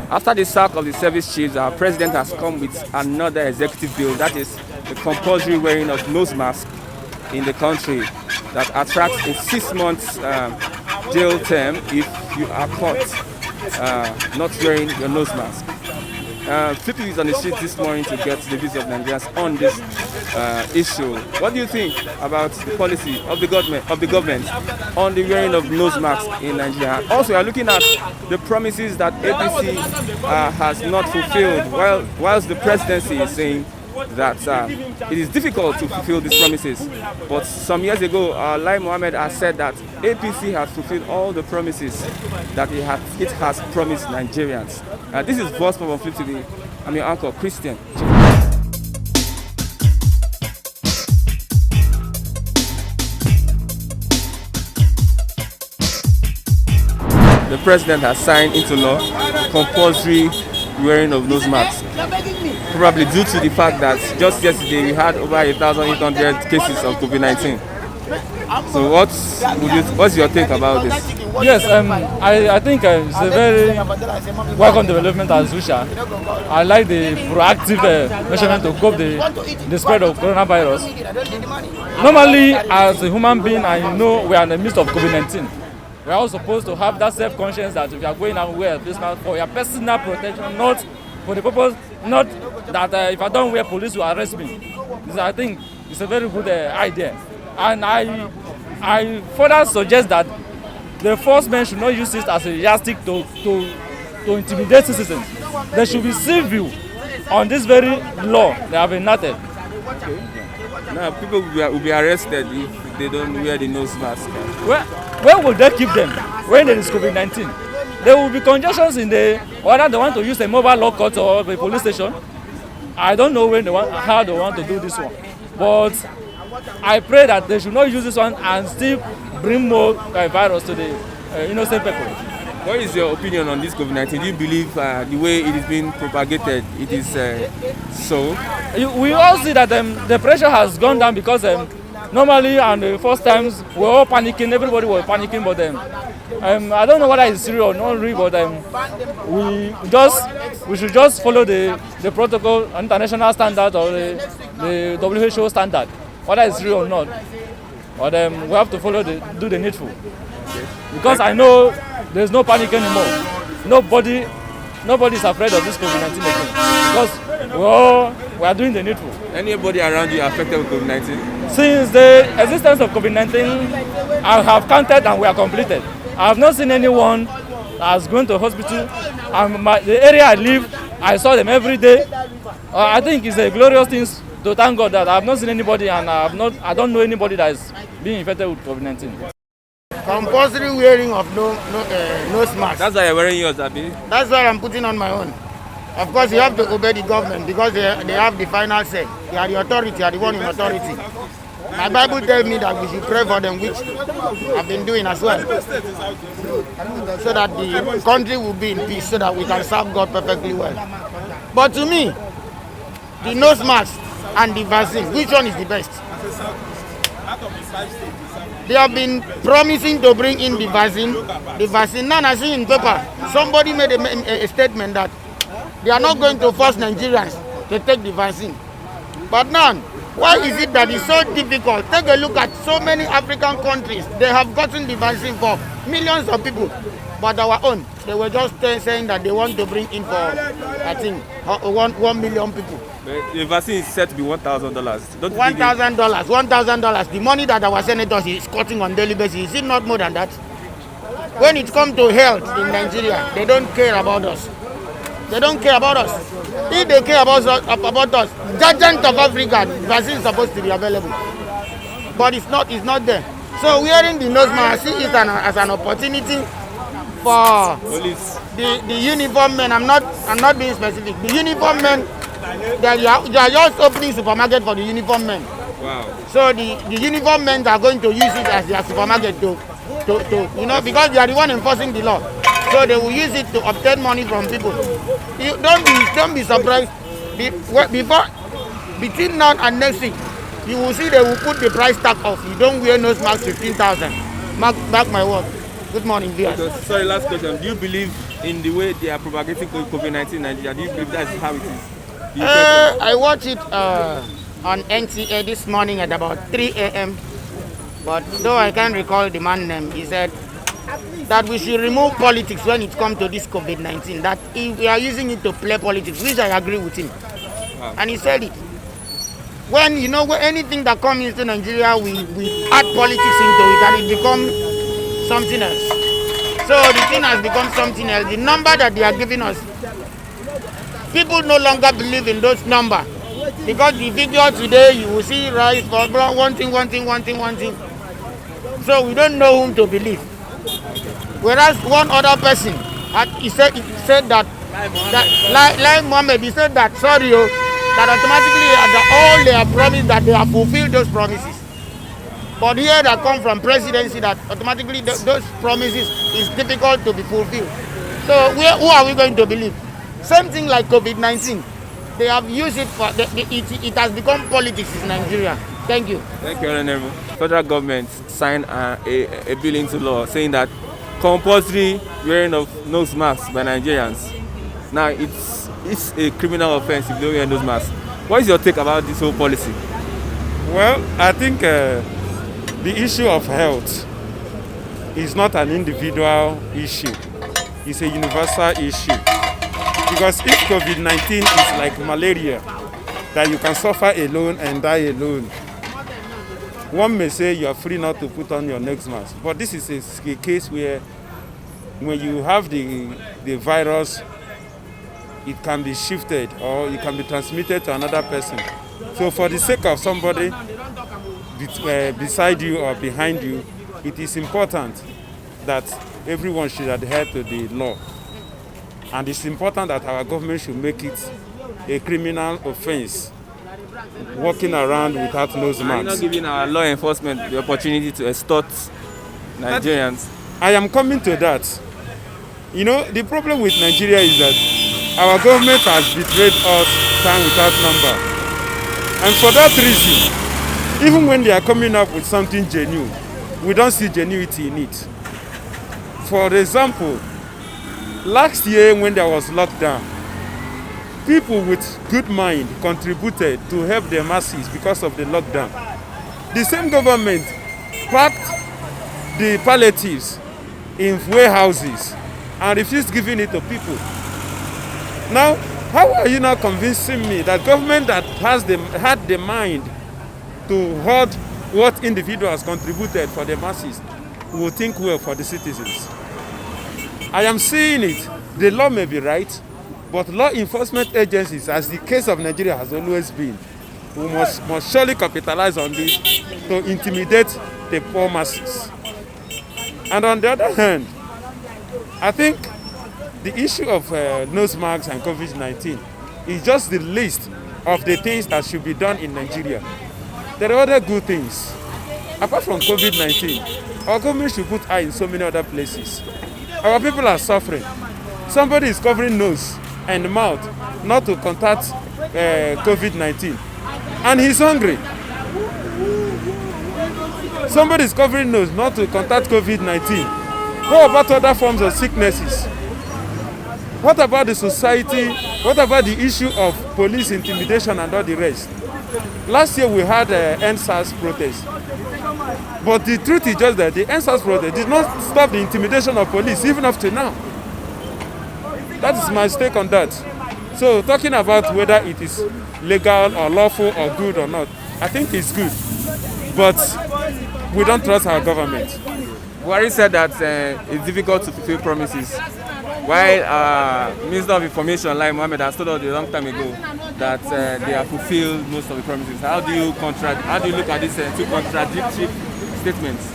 After the sack of the service chiefs, our president has come with another executive bill, that is the compulsory wearing of nose mask in the country, that attracts a 6 months jail term if you are caught not wearing your nose mask. Flippy is on the street this morning to get the views of Nigerians on this issue. What do you think about the policy of the government on the wearing of nose masks in Nigeria? Also, we are looking at the promises that APC has not fulfilled, whilst the presidency is saying that it is difficult to fulfill these promises. But some years ago, Lai Mohammed has said that APC has fulfilled all the promises that it has promised Nigerians. This is Voice from Flip TV. I'm your uncle, Christian. The president has signed into law compulsory wearing of nose masks, probably due to the fact that just yesterday we had over 1,800 cases of COVID-19. So what's your take about this? Yes, I think it's a very welcome development as usual. I like the proactive measurement to cope the spread of coronavirus. Normally, as a human being, I know we are in the midst of COVID-19. We are all supposed to have that self-conscience that if you are going out, wear a face mask for your personal protection, not for the purpose, not that if I don't wear, police will arrest me. I think it's a very good idea. And I further suggest that the first men should not use it as a yardstick to intimidate citizens. There should be civil on this very law they have enacted. Okay. Now, people will be arrested if they don't wear the nose mask. Where will they keep them when there is COVID-19? There will be congestions in whether they want to use a mobile law court or a police station. I don't know how they want to do this one. But I pray that they should not use this one and still bring more virus to the innocent people. What is your opinion on this COVID-19? Do you believe the way it is being propagated, it is so? We all see that the pressure has gone down because normally on the first times we were all panicking, everybody was panicking, but I don't know whether it's real or not real, but we should just follow the protocol, international standard or the WHO standard, whether it's real or not. But we have to do the needful. Because I know there's no panic anymore. Nobody is afraid of this COVID-19 again. Because we are doing the needful. Anybody around you affected with COVID-19? Since the existence of COVID-19, I have counted and we are completed. I have not seen anyone that has gone to hospital. The area I live, I saw them every day. I think it's a glorious thing to thank God that I have not seen anybody and I don't know anybody that is being infected with COVID-19. Compulsory wearing of nose mask. That's why you're wearing yours, Abi? That's why I'm putting on my own. Of course, you have to obey the government because they have the final say. They are the authority, they are the one in authority. My Bible tells me that we should pray for them, which I've been doing as well. So that the country will be in peace, so that we can serve God perfectly well. But to me, the nose mask and the vaccine, which one is the best? They have been promising to bring in the vaccine. Now I see in paper, somebody made a statement that they are not going to force Nigerians to take the vaccine. But now, why is it that it's so difficult? Take a look at so many African countries. They have gotten the vaccine for millions of people. But our own, they were just saying that they want to bring in for, I think, 1 million people. The vaccine is set to be $1,000. $1,000. $1,000. The money that our senators is cutting on daily basis, is it not more than that? When it comes to health in Nigeria, they don't care about us. They don't care about us. If they care about us, Giant of Africa, the vaccine is supposed to be available. But it's not there. So wearing the nose mask, I see it as an opportunity for the uniform men. I'm not being specific. The uniform men, they are just opening supermarket for the uniform men. Wow. So the uniform men are going to use it as their supermarket to because they are the one enforcing the law. So they will use it to obtain money from people. You don't be surprised. Between now and next week, you will see they will put the price tag off. You don't wear nose mask 15,000. Mark my word. Good morning, viewers. Okay, sorry, last question. Do you believe in the way they are propagating COVID-19 in Nigeria? Do you believe that is how it is? I watched it on NTA this morning at about 3 a.m. But though I can't recall the man's name, he said that we should remove politics when it comes to this COVID-19. That if we are using it to play politics, which I agree with him. Wow. And he said it. When anything that comes into Nigeria, we add politics into it and it becomes something else. So the thing has become something else. The number that they are giving us, people no longer believe in those numbers. Because the figure today, you will see rise for one thing. So we don't know whom to believe. Whereas one other person, he said that like Mohammed, he said that, sorry, that automatically all they have promised that they have fulfilled those promises. But here that come from presidency that automatically those promises is difficult to be fulfilled. So who are we going to believe? Same thing like COVID-19. They have used it for, it has become politics in Nigeria. Thank you. Thank you, Honorable. Federal government signed a bill into law saying that compulsory wearing of nose masks by Nigerians. Now it's a criminal offense if they wear nose masks. What is your take about this whole policy? Well, I think the issue of health is not an individual issue. It's a universal issue. Because if COVID-19 is like malaria, that you can suffer alone and die alone, one may say you are free not to put on your nose mask. But this is a case where when you have the virus, it can be shifted or it can be transmitted to another person. So for the sake of somebody beside you or behind you, it is important that everyone should adhere to the law. And it's important that our government should make it a criminal offense walking around without nose masks. Are you not giving our law enforcement the opportunity to extort Nigerians? I am coming to that. The problem with Nigeria is that our government has betrayed us time without number. And for that reason, even when they are coming up with something genuine, we don't see genuity in it. For example, last year when there was lockdown, people with good mind contributed to help the masses because of the lockdown. The same government packed the palliatives in warehouses and refused giving it to people. Now, how are you now convincing me that government that had the mind to hoard what individuals contributed for the masses will think well for the citizens? I am seeing it. The law may be right, but law enforcement agencies, as the case of Nigeria has always been, we must surely capitalize on this to intimidate the poor masses. And on the other hand, I think the issue of nose masks and COVID-19 is just the list of the things that should be done in Nigeria. There are other good things. Apart from COVID-19, our government should put eye in so many other places. Our people are suffering. Somebody is covering nose and mouth not to contact COVID-19, and he's hungry. Somebody is covering nose not to contact COVID-19. What about other forms of sicknesses? What about the society? What about the issue of police intimidation and all the rest? Last year we had NSAS protest. But the truth is just that the NSAS protest did not stop the intimidation of police, even up to now. That is my stake on that. So talking about whether it is legal or lawful or good or not, I think it's good. But we don't trust our government. Buhari said that it's difficult to fulfill promises, while Minister of Information, Lai Mohammed, has told us a long time ago that they have fulfilled most of the promises. How do you look at these two contradictory statements?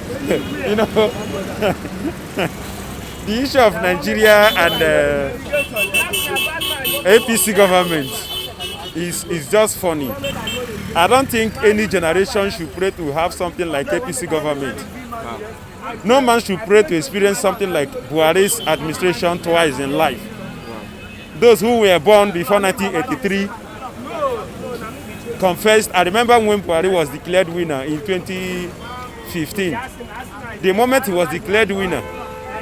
The issue of Nigeria and APC government is just funny. I don't think any generation should pray to have something like APC government. Wow. No man should pray to experience something like Buhari's administration twice in life. Wow. Those who were born before 1983 confessed. I remember when Buhari was declared winner in 2015. The moment he was declared winner,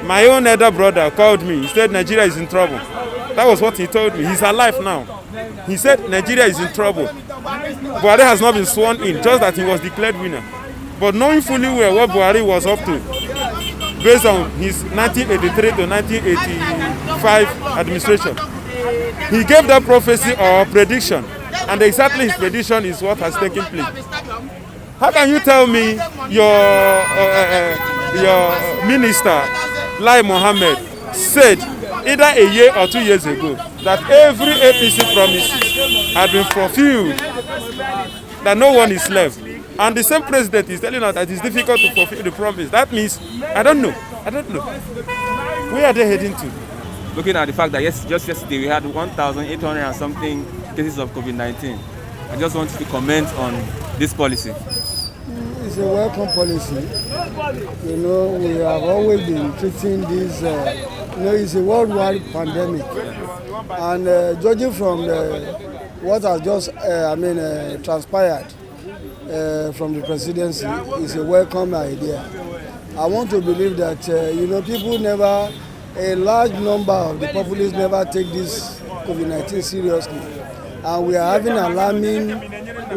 My own elder brother called me. He said Nigeria is in trouble. That was what he told me. He's alive now. He said Nigeria is in trouble. Buhari has not been sworn in, just that he was declared winner. But knowing fully well what Buhari was up to, based on his 1983 to 1985 administration, he gave that prophecy or prediction, and exactly his prediction is what has taken place. How can you tell me your minister, Lai Mohammed, said either a year or 2 years ago that every APC promises had been fulfilled, that no one is left? And the same president is telling us that it's difficult to fulfill the promise. That means, I don't know. Where are they heading to? Looking at the fact that just yesterday we had 1,800 and something cases of COVID-19. I just want you to comment on this policy. It's a welcome policy. You know, we have always been treating this, it's a worldwide pandemic. And judging from what has just, transpired from the presidency, it's a welcome idea. I want to believe that, people a large number of the populace never take this COVID-19 seriously. And we are having alarming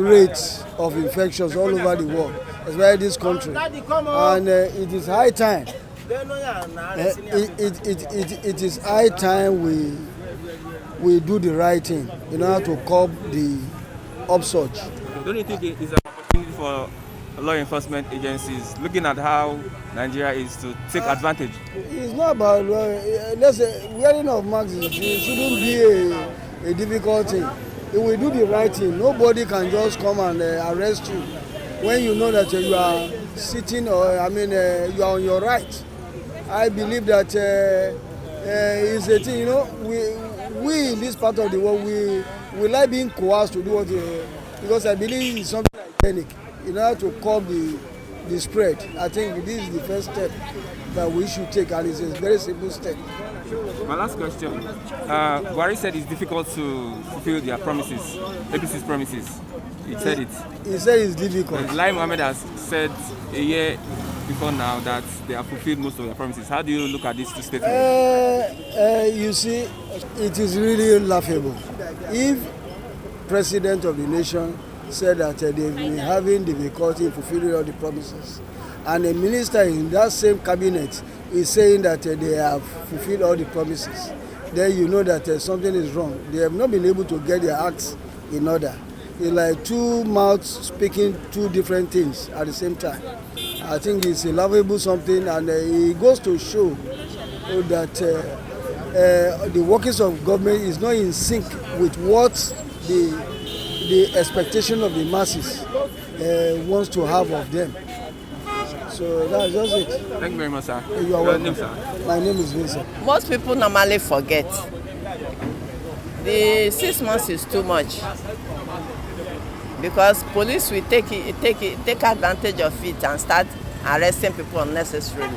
rates of infections all over the world, especially this country. And it is high time. It is high time we do the right thing in order to curb the upsurge. Don't you think it is an opportunity for law enforcement agencies, looking at how Nigeria is, to take advantage? It's not about, let's say, wearing of masks shouldn't be a difficult thing. If we do the right thing, nobody can just come and arrest you when you know that you are sitting, you are on your right. I believe that it's a thing, we in this part of the world, we like being coerced to do what because I believe it's something like panic. In order to curb the spread, I think this is the first step that we should take, and it's a very simple step. My last question. Buhari said it's difficult to fulfill their promises, APC's promises. He said it. He said it's difficult. Lai Mohammed has said a year before now that they have fulfilled most of their promises. How do you look at these two statements? You see, it is really laughable. If President of the nation said that they've been having difficulty in fulfilling all the promises, and a minister in that same cabinet is saying that they have fulfilled all the promises, then you know that something is wrong. They have not been able to get their acts in order. It's like two mouths speaking two different things at the same time. I think it's a laughable something, and it goes to show that the workings of government is not in sync with what the expectation of the masses wants to have of them. So that's just it. Thank you very much, sir. You are welcome. Name, sir? My name is Vincent. Most people normally forget. The 6 months is too much because police will take advantage of it and start arresting people unnecessarily.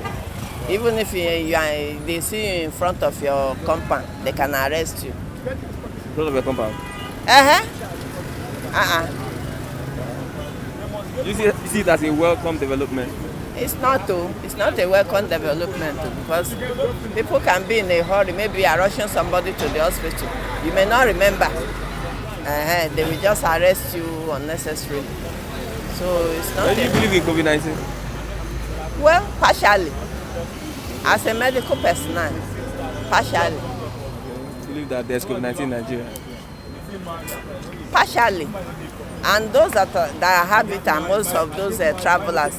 Even if they see you in front of your compound, they can arrest you. In front of your compound? You see it as a welcome development? It's not a welcome development because people can be in a hurry. Maybe you are rushing somebody to the hospital. You may not remember. They will just arrest you unnecessarily. So it's not. Do you believe in COVID-19? Well, partially. As a medical personnel, partially. You believe that there's COVID-19 in Nigeria? Partially. And those that have it are most of those travelers,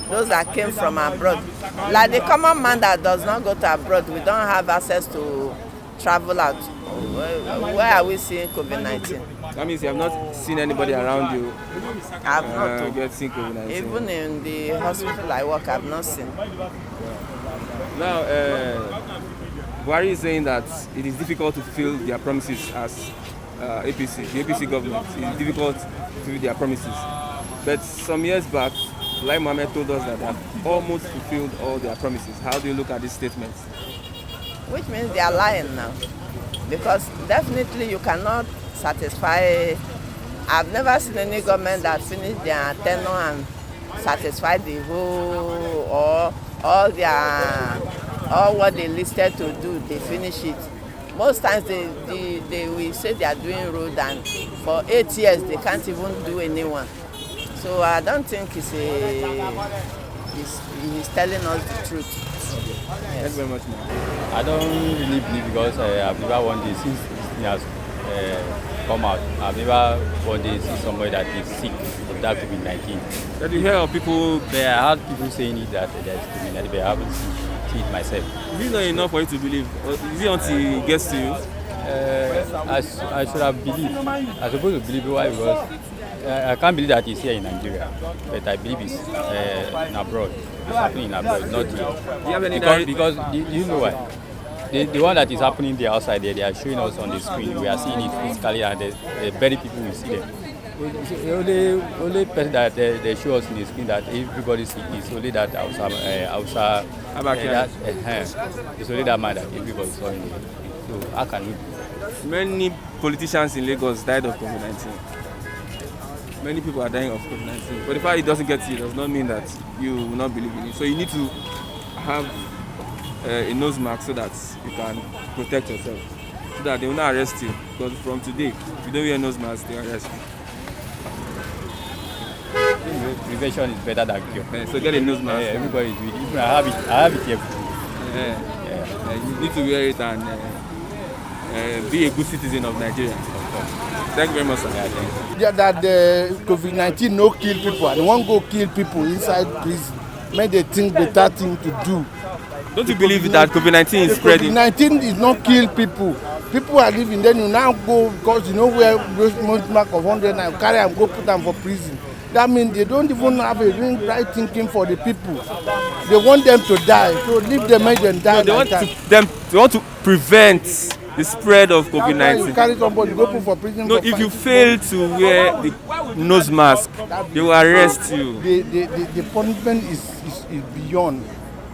those that came from abroad. Like the common man that does not go to abroad, we don't have access to travel out. Where are we seeing COVID-19? That means you have not seen anybody around you getting COVID-19. Even in the hospital I work, I've not seen. Now, Buhari is saying that it is difficult to fulfill their promises as APC, the APC government. It is difficult to fulfill their promises. But some years back, Lai Mohammed told us that they have almost fulfilled all their promises. How do you look at these statements? Which means they are lying now. Because definitely you cannot satisfy. I've never seen any government that finished their tenure and satisfied the whole or all their all what they listed to do, they finish it. Most times they will say they are doing road, and for 8 years they can't even do any one. So I don't think he's telling us the truth. Thanks very much, man. I don't really believe, because I've never one day since this thing has come out. I've never one day seen somebody that is sick with that COVID-19. Did you hear of people? But I heard people saying it that there's COVID-19, but I haven't seen it myself. Is it not enough for you to believe? Or is it until it gets to you? I should have believed. I supposed to believe. Why? Because I can't believe that it's here in Nigeria, but I believe it's in abroad. It's happening in abroad, not here. Do you have any Because do you know why? The one that is happening there outside there, they are showing us on the screen. We are seeing it physically, and the very people will see them. The only person that they show us in the screen that everybody sees is only that Hausa. It's only that man that everybody saw in the. So how can we? Many politicians in Lagos died of COVID-19. Many people are dying of COVID-19. But the fact it doesn't get to you does not mean that you will not believe in it. So you need to have a nose mask so that you can protect yourself, so that they will not arrest you. Because from today, if you don't wear a nose mask, they will arrest you. Prevention is better than cure. So get a nose mask. Everybody is with it. I have it here. You need to wear it and be a good citizen of Nigeria. Thank you very much, sir. Yeah, that the COVID-19 no kill people, and won't go kill people inside prison. Make they think better thing to do. Don't you believe that COVID-19 is spreading? COVID-19 is not kill people. People are living, then you now go, because you know where those mark of 100 and carry and go put them for prison. That means they don't even have a real right thinking for the people. They want them to die, so leave them, make them die. No, they want to prevent the spread of COVID-19. You carry somebody, go put for prison. No, if you fail to wear the nose mask, they will arrest you. The punishment is beyond.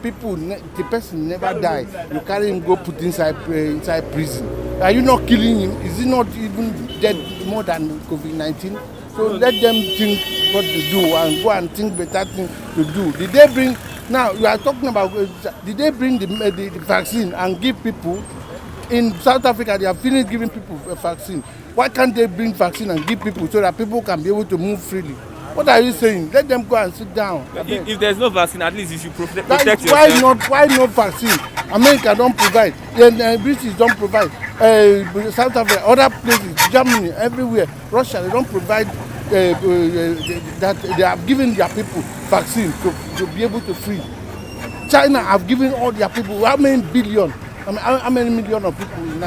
People, the person never die. You carry him, go put inside prison. Are you not killing him? Is he not even dead more than COVID-19? So let them think what to do and go and think better thing to do. Did they bring? Now you are talking about. Did they bring the vaccine and give people? In South Africa, they have finished giving people a vaccine. Why can't they bring vaccine and give people so that people can be able to move freely? What are you saying? Let them go and sit down. If there's no vaccine, at least you should protect yourself. Why not vaccine? America don't provide. British don't provide. South Africa, other places, Germany, everywhere, Russia, they don't provide. That they have given their people vaccine to be able to free. China have given all their people how many billion? How many million of people in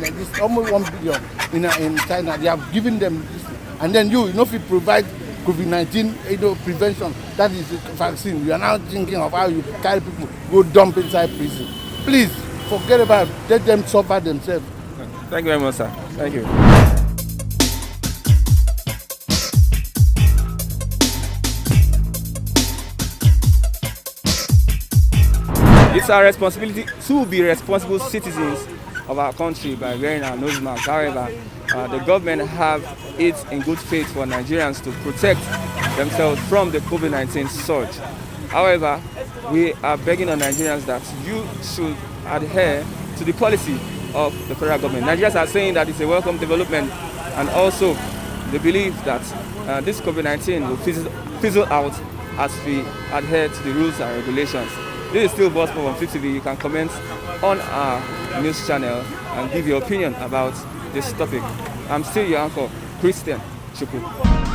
this? Almost 1 billion in China. They have given them this, and then you know if you provide COVID-19 prevention, that is the vaccine. You are now thinking of how you carry people, go dump inside prison. Please forget about it. Let them suffer themselves. Thank you very much, sir. Thank you. It's our responsibility to be responsible citizens of our country by wearing our nose mask. However, the government have it in good faith for Nigerians to protect themselves from the COVID-19 surge. However, we are begging on Nigerians that you should adhere to the policy of the federal government. Nigerians are saying that it's a welcome development, and also they believe that this COVID-19 will fizzle out as we adhere to the rules and regulations. This is still Gospel on 50TV. You can comment on our news channel and give your opinion about this topic. I'm still your uncle, Christian Chukwu.